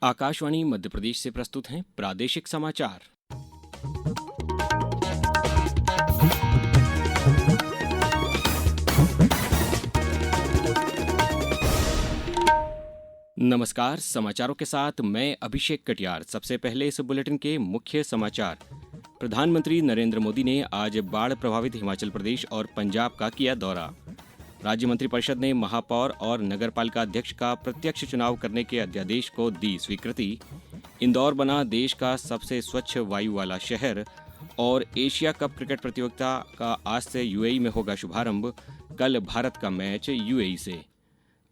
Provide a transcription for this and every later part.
आकाशवाणी मध्य प्रदेश से प्रस्तुत हैं प्रादेशिक समाचार। नमस्कार, समाचारों के साथ मैं अभिषेक कटियार। सबसे पहले इस बुलेटिन के मुख्य समाचार। प्रधानमंत्री नरेंद्र मोदी ने आज बाढ़ प्रभावित हिमाचल प्रदेश और पंजाब का किया दौरा। राज्य मंत्रिपरिषद ने महापौर और नगरपालिका अध्यक्ष का प्रत्यक्ष चुनाव करने के अध्यादेश को दी स्वीकृति। इंदौर बना देश का सबसे स्वच्छ वायु वाला शहर। और एशिया कप क्रिकेट प्रतियोगिता का आज से यूएई में होगा शुभारंभ। कल भारत का मैच यूएई से।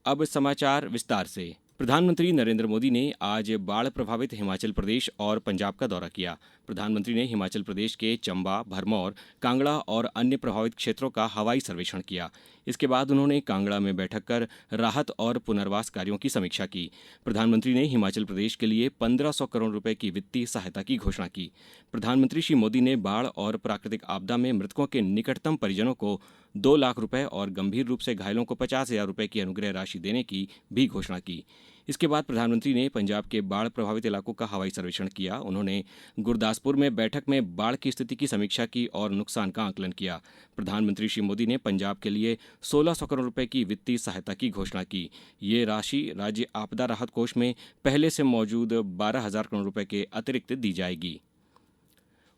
अब समाचार विस्तार से। प्रधानमंत्री नरेंद्र मोदी ने आज बाढ़ प्रभावित हिमाचल प्रदेश और पंजाब का दौरा किया। प्रधानमंत्री ने हिमाचल प्रदेश के चंबा, भरमौर, कांगड़ा और अन्य प्रभावित क्षेत्रों का हवाई सर्वेक्षण किया। इसके बाद उन्होंने कांगड़ा में बैठक कर राहत और पुनर्वास कार्यों की समीक्षा की। प्रधानमंत्री ने हिमाचल प्रदेश के लिए 1500 करोड़ रुपए की वित्तीय सहायता की घोषणा की। प्रधानमंत्री श्री मोदी ने बाढ़ और प्राकृतिक आपदा में मृतकों के निकटतम परिजनों को 2 लाख रुपए और गंभीर रूप से घायलों को 50,000 रुपए की अनुग्रह राशि देने की भी घोषणा की। इसके बाद प्रधानमंत्री ने पंजाब के बाढ़ प्रभावित इलाकों का हवाई सर्वेक्षण किया। उन्होंने गुरदासपुर में बैठक में बाढ़ की स्थिति की समीक्षा की और नुकसान का आकलन किया। प्रधानमंत्री श्री मोदी ने पंजाब के लिए 1600 करोड़ रुपए की वित्तीय सहायता की घोषणा की। ये राशि राज्य आपदा राहत कोष में पहले से मौजूद 12,000 करोड़ रुपए के अतिरिक्त दी जाएगी।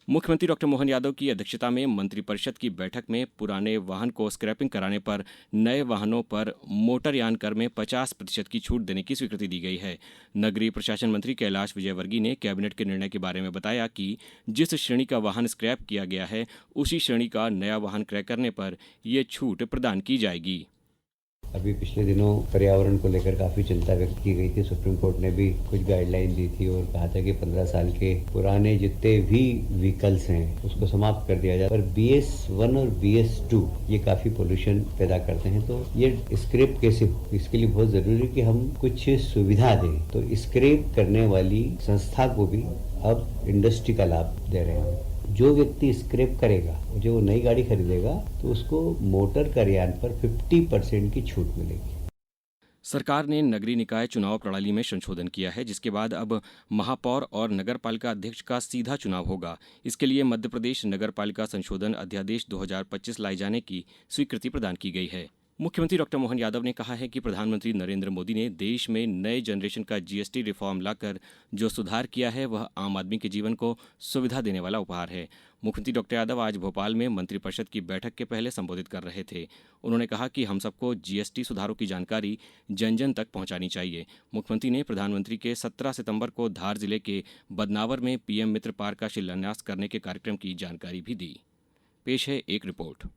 मुख्यमंत्री डॉक्टर मोहन यादव की अध्यक्षता में मंत्रिपरिषद की बैठक में पुराने वाहन को स्क्रैपिंग कराने पर नए वाहनों पर मोटरयान कर में 50% की छूट देने की स्वीकृति दी गई है। नगरीय प्रशासन मंत्री कैलाश विजयवर्गीय ने कैबिनेट के निर्णय के बारे में बताया कि जिस श्रेणी का वाहन स्क्रैप किया गया है उसी श्रेणी का नया वाहन क्रय करने पर ये छूट प्रदान की जाएगी। अभी पिछले दिनों पर्यावरण को लेकर काफी चिंता व्यक्त की गई थी। सुप्रीम कोर्ट ने भी कुछ गाइडलाइन दी थी और कहा था कि 15 साल के पुराने जितने भी व्हीकल्स हैं उसको समाप्त कर दिया जाए। पर BS1 और BS2 ये काफी पोल्यूशन पैदा करते हैं, तो ये स्क्रैप कैसे हो, इसके लिए बहुत जरूरी है कि हम कुछ सुविधा दें। तो स्क्रैप करने वाली संस्था को भी अब इंडस्ट्री का लाभ दे रहे हैं। जो व्यक्ति स्क्रैप करेगा, जो नई गाड़ी खरीदेगा, तो उसको मोटर करयान पर 50% की छूट मिलेगी। सरकार ने नगरीय निकाय चुनाव प्रणाली में संशोधन किया है, जिसके बाद अब महापौर और नगरपालिका अध्यक्ष का सीधा चुनाव होगा। इसके लिए मध्य प्रदेश नगरपालिका संशोधन अध्यादेश 2025 लाए जाने की स्वीकृति प्रदान की गई है। मुख्यमंत्री डॉक्टर मोहन यादव ने कहा है कि प्रधानमंत्री नरेंद्र मोदी ने देश में नए जनरेशन का GST रिफॉर्म लाकर जो सुधार किया है वह आम आदमी के जीवन को सुविधा देने वाला उपहार है। मुख्यमंत्री डॉक्टर यादव आज भोपाल में मंत्रिपरिषद की बैठक के पहले संबोधित कर रहे थे। उन्होंने कहा कि हम सबको GST सुधारों की जानकारी जन जन तक पहुंचानी चाहिए। मुख्यमंत्री ने प्रधानमंत्री के 17 सितंबर को धार जिले के बदनावर में PM मित्र पार्क का शिलान्यास करने के कार्यक्रम की जानकारी भी दी। पेश है एक रिपोर्ट।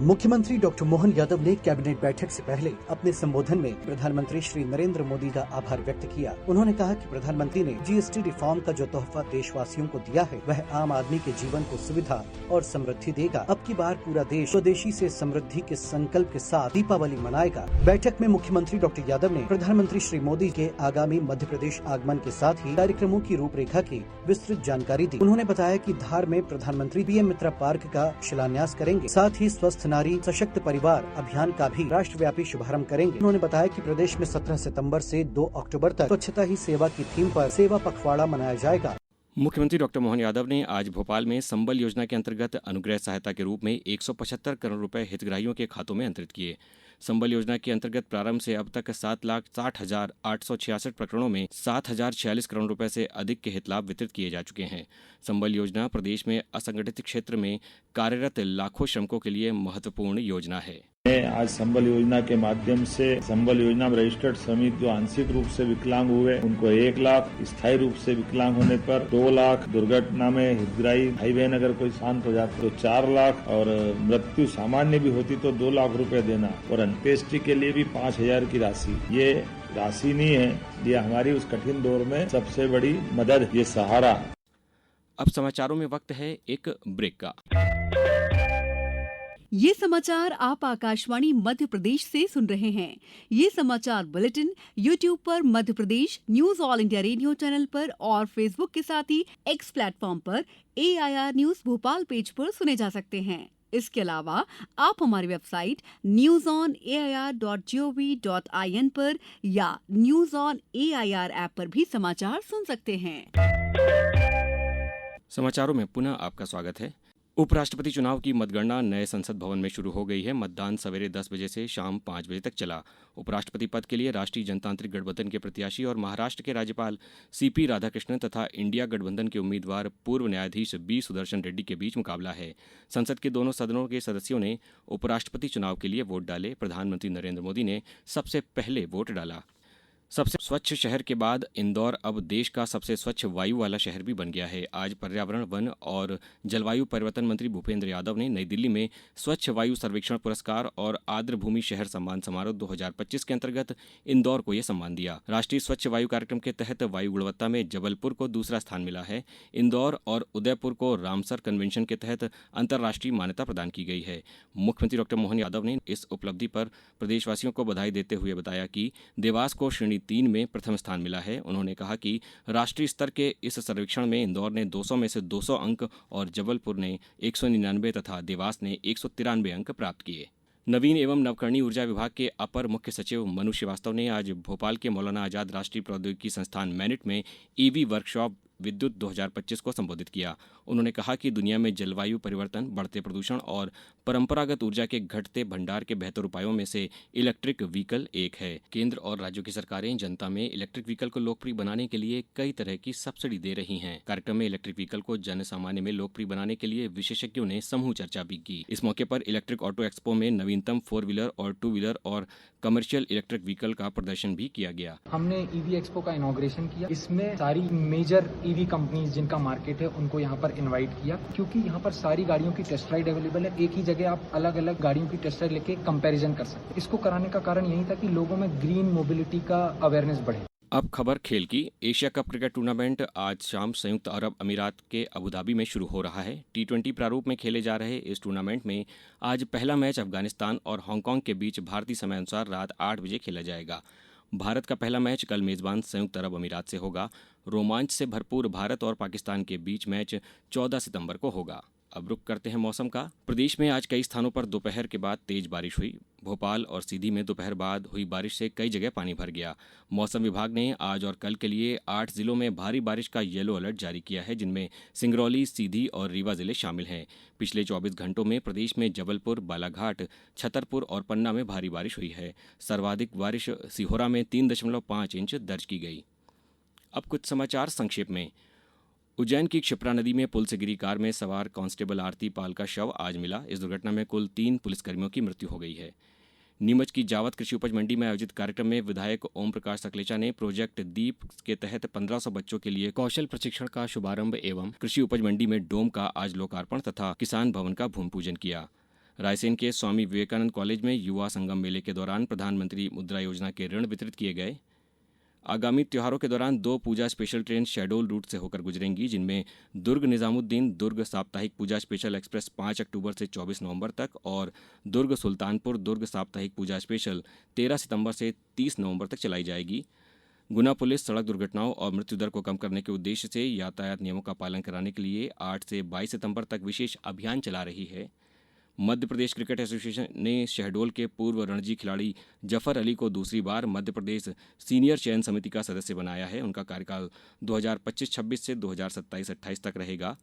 मुख्यमंत्री डॉक्टर मोहन यादव ने कैबिनेट बैठक से पहले अपने संबोधन में प्रधानमंत्री श्री नरेंद्र मोदी का आभार व्यक्त किया। उन्होंने कहा कि प्रधानमंत्री ने GST रिफॉर्म का जो तोहफा देशवासियों को दिया है वह आम आदमी के जीवन को सुविधा और समृद्धि देगा। अब की बार पूरा देश स्वदेशी से समृद्धि के संकल्प के साथ दीपावली मनाएगा। बैठक में मुख्यमंत्री डॉक्टर यादव ने प्रधानमंत्री श्री मोदी के आगामी मध्य प्रदेश आगमन के साथ ही कार्यक्रमों की रूपरेखा की विस्तृत जानकारी दी। उन्होंने बताया कि धार में प्रधानमंत्री PM मित्र पार्क का शिलान्यास करेंगे, साथ ही स्वस्थ नारी सशक्त परिवार अभियान का भी राष्ट्रव्यापी शुभारंभ करेंगे। उन्होंने बताया कि प्रदेश में 17 सितंबर से 2 अक्टूबर तक स्वच्छता ही सेवा की थीम पर सेवा पखवाड़ा मनाया जाएगा। मुख्यमंत्री डॉक्टर मोहन यादव ने आज भोपाल में संबल योजना के अंतर्गत अनुग्रह सहायता के रूप में 175 करोड़ रुपए हितग्राहियों के खातों में अंतरित किए। संबल योजना के अंतर्गत प्रारंभ से अब तक 7,60,866 प्रकरणों में 7,046 करोड़ रुपए से अधिक के हित लाभ वितरित किए जा चुके हैं। संबल योजना प्रदेश में असंगठित क्षेत्र में कार्यरत लाखों श्रमिकों के लिए महत्वपूर्ण योजना है। आज संबल योजना के माध्यम से संबल योजना में रजिस्टर्ड श्रमिक जो आंशिक रूप से विकलांग हुए उनको 1 लाख, स्थायी रूप से विकलांग होने पर 2 लाख, दुर्घटना में हितग्राही भाई बहन अगर कोई शांत हो जाते तो 4 लाख और मृत्यु सामान्य भी होती तो 2 लाख रुपए देना और अंत्येष्टि के लिए भी 5,000 की राशि। ये राशि नहीं है, ये हमारी उस कठिन दौर में सबसे बड़ी मदद, ये सहारा। अब समाचारों में वक्त है एक ब्रेक का। ये समाचार आप आकाशवाणी मध्य प्रदेश से सुन रहे हैं। ये समाचार बुलेटिन YouTube पर Madhya Pradesh news All India Radio channel पर और फेसबुक के साथ ही X प्लेटफॉर्म पर AIR न्यूज भोपाल पेज पर सुने जा सकते हैं। इसके अलावा आप हमारी वेबसाइट newsonair.gov.in पर या न्यूज ऑन एआईआर ऐप पर भी समाचार सुन सकते हैं। समाचारों में पुनः आपका स्वागत है। उपराष्ट्रपति चुनाव की मतगणना नए संसद भवन में शुरू हो गई है। मतदान सवेरे 10 बजे से शाम 5 बजे तक चला। उपराष्ट्रपति पद के लिए राष्ट्रीय जनतांत्रिक गठबंधन के प्रत्याशी और महाराष्ट्र के राज्यपाल सीपी राधाकृष्णन तथा इंडिया गठबंधन के उम्मीदवार पूर्व न्यायाधीश बी सुदर्शन रेड्डी के बीच मुकाबला है। संसद के दोनों सदनों के सदस्यों ने उपराष्ट्रपति चुनाव के लिए वोट डाले। प्रधानमंत्री नरेंद्र मोदी ने सबसे पहले वोट डाला। सबसे स्वच्छ शहर के बाद इंदौर अब देश का सबसे स्वच्छ वायु वाला शहर भी बन गया है। आज पर्यावरण, वन और जलवायु परिवर्तन मंत्री भूपेंद्र यादव ने नई दिल्ली में स्वच्छ वायु सर्वेक्षण पुरस्कार और आर्द्र भूमि शहर सम्मान समारोह 2025 के अंतर्गत इंदौर को यह सम्मान दिया। राष्ट्रीय स्वच्छ वायु कार्यक्रम के तहत वायु गुणवत्ता में जबलपुर को दूसरा स्थान मिला है। इंदौर और उदयपुर को रामसर कन्वेंशन के तहत अंतर्राष्ट्रीय मान्यता प्रदान की गई है। मुख्यमंत्री डॉ मोहन यादव ने इस उपलब्धि पर प्रदेशवासियों को बधाई देते हुए बताया कि देवास को श्रेणी 3 में प्रथम स्थान मिला है। उन्होंने कहा कि राष्ट्रीय स्तर के इस सर्वेक्षण में इंदौर ने 200 में से 200 अंक और जबलपुर ने 199 तथा देवास ने 193 अंक प्राप्त किए। नवीन एवं नवकरणीय ऊर्जा विभाग के अपर मुख्य सचिव मनु श्रीवास्तव ने आज भोपाल के मौलाना आजाद राष्ट्रीय प्रौद्योगिकी संस्थान मैनिट में ईवी वर्कशॉप विद्युत 2025 को संबोधित किया। उन्होंने कहा कि दुनिया में जलवायु परिवर्तन, बढ़ते प्रदूषण और परंपरागत ऊर्जा के घटते भंडार के बेहतर उपायों में से इलेक्ट्रिक व्हीकल एक है। केंद्र और राज्यों की सरकारें जनता में इलेक्ट्रिक व्हीकल को लोकप्रिय बनाने के लिए कई तरह की सब्सिडी दे रही हैं। कार्यक्रम में इलेक्ट्रिक व्हीकल को जन सामान्य में लोकप्रिय बनाने के लिए विशेषज्ञों ने समूह चर्चा भी की। इस मौके पर इलेक्ट्रिक ऑटो एक्सपो में नवीनतम 4 व्हीलर और 2 व्हीलर और कमर्शियल इलेक्ट्रिक व्हीकल का प्रदर्शन भी किया गया। हमने ईवी एक्सपो का इनॉग्रेशन किया। इसमें सारी मेजर ईवी कंपनीज जिनका मार्केट है उनको यहाँ पर इनवाइट किया, क्योंकि यहाँ पर सारी गाड़ियों की टेस्ट राइड अवेलेबल है। एक ही जगह आप अलग अलग गाड़ियों की टेस्ट राइड लेके कंपैरिजन कर सकते हैं। इसको कराने का कारण यही था कि लोगों में ग्रीन मोबिलिटी का अवेयरनेस बढ़े। अब खबर खेल की। एशिया कप क्रिकेट टूर्नामेंट आज शाम संयुक्त अरब अमीरात के अबुधाबी में शुरू हो रहा है। T20 प्रारूप में खेले जा रहे इस टूर्नामेंट में आज पहला मैच अफगानिस्तान और हांगकांग के बीच भारतीय समय अनुसार रात 8 बजे खेला जाएगा। भारत का पहला मैच कल मेजबान संयुक्त अरब अमीरात से होगा। रोमांच से भरपूर भारत और पाकिस्तान के बीच मैच 14 सितंबर को होगा। अब रुक करते हैं मौसम का। प्रदेश में आज कई स्थानों पर दोपहर के बाद तेज बारिश हुई। भोपाल और सीधी में दोपहर बाद हुई बारिश से कई जगह पानी भर गया। मौसम विभाग ने आज और कल के लिए 8 जिलों में भारी बारिश का येलो अलर्ट जारी किया है, जिनमें सिंगरौली, सीधी और रीवा जिले शामिल हैं। पिछले 24 घंटों में प्रदेश में जबलपुर, बालाघाट, छतरपुर और पन्ना में भारी बारिश हुई है। सर्वाधिक बारिश सिहोरा में 3.5 इंच दर्ज की गई। अब कुछ समाचार संक्षेप में। उज्जैन की क्षिप्रा नदी में पुल से गिरी कार में सवार कांस्टेबल आरती पाल का शव आज मिला। इस दुर्घटना में कुल 3 पुलिसकर्मियों की मृत्यु हो गई है। नीमच की जावत कृषि उपज मंडी में आयोजित कार्यक्रम में विधायक ओम प्रकाश सकलेचा ने प्रोजेक्ट दीप के तहत 1500 बच्चों के लिए कौशल प्रशिक्षण का शुभारंभ एवं कृषि उपज मंडी में डोम का आज लोकार्पण तथा किसान भवन का भूमि पूजन किया। रायसेन के स्वामी विवेकानंद कॉलेज में युवा संगम मेले के दौरान प्रधानमंत्री मुद्रा योजना के ऋण वितरित किए गए। आगामी त्योहारों के दौरान 2 पूजा स्पेशल ट्रेन शेडोल रूट से होकर गुजरेंगी, जिनमें दुर्ग निजामुद्दीन दुर्ग साप्ताहिक पूजा स्पेशल एक्सप्रेस 5 अक्टूबर से 24 नवंबर तक और दुर्ग सुल्तानपुर दुर्ग साप्ताहिक पूजा स्पेशल 13 सितंबर से 30 नवंबर तक चलाई जाएगी। गुना पुलिस सड़क दुर्घटनाओं और मृत्यु दर को कम करने के उद्देश्य से यातायात नियमों का पालन कराने के लिए 8 से 22 सितंबर तक विशेष अभियान चला रही है। मध्य प्रदेश क्रिकेट एसोसिएशन ने शहडोल के पूर्व रणजी खिलाड़ी जफर अली को दूसरी बार मध्य प्रदेश सीनियर चयन समिति का सदस्य बनाया है। उनका कार्यकाल 2025-26 से 2027-28 तक रहेगा।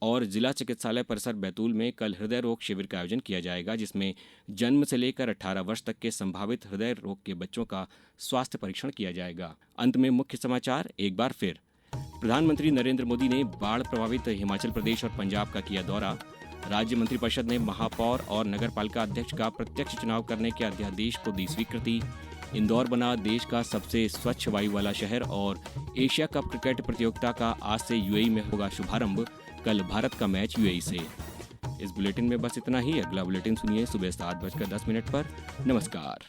और जिला चिकित्सालय परिसर बैतूल में कल हृदय रोग शिविर का आयोजन किया जाएगा, जिसमें जन्म से लेकर 18 वर्ष तक के संभावित हृदय रोग के बच्चों का स्वास्थ्य परीक्षण किया जाएगा। अंत में मुख्य समाचार एक बार फिर। प्रधानमंत्री नरेंद्र मोदी ने बाढ़ प्रभावित हिमाचल प्रदेश और पंजाब का किया दौरा। राज्य मंत्रिपरिषद ने महापौर और नगरपालिका अध्यक्ष का प्रत्यक्ष चुनाव करने के अध्यादेश को दी स्वीकृति। इंदौर बना देश का सबसे स्वच्छ वायु वाला शहर और एशिया कप क्रिकेट प्रतियोगिता का आज से यूएई में होगा शुभारंभ। कल भारत का मैच यूएई से। इस बुलेटिन में बस इतना ही। अगला बुलेटिन सुनिए सुबह 7:10 पर। नमस्कार।